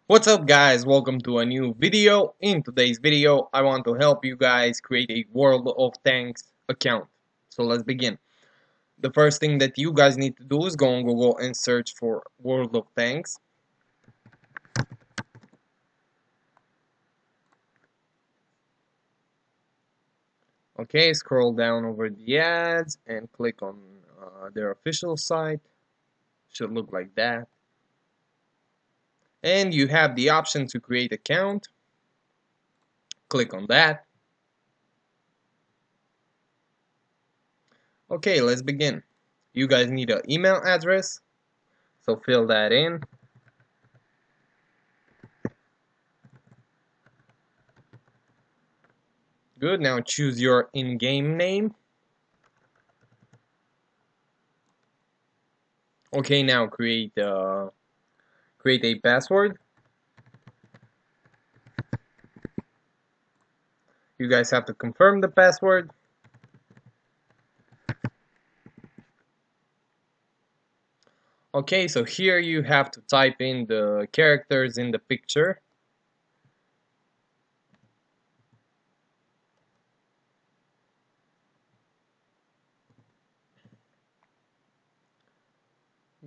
What's up guys, welcome to a new video. In today's video I want to help you guys create a World of Tanks account. So let's begin. The first thing that you guys need to do is go on Google and search for World of Tanks. Okay, scroll down over the ads and click on their official site. Should look like that. And you have the option to create account. Click on that. Okay, let's begin. You guys need an email address, so fill that in. Good, now choose your in-game name. Okay, now create a password. You guys have to confirm the password. Okay, so here you have to type in the characters in the picture.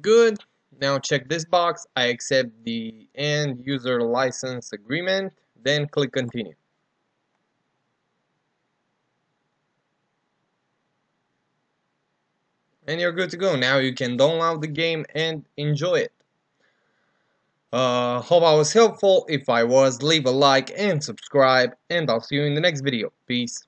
Good. Now check this box. I accept the end user license agreement. Then click continue. And you're good to go. Now you can download the game and enjoy it. Hope I was helpful. If I was, leave a like and subscribe, and I'll see you in the next video. Peace.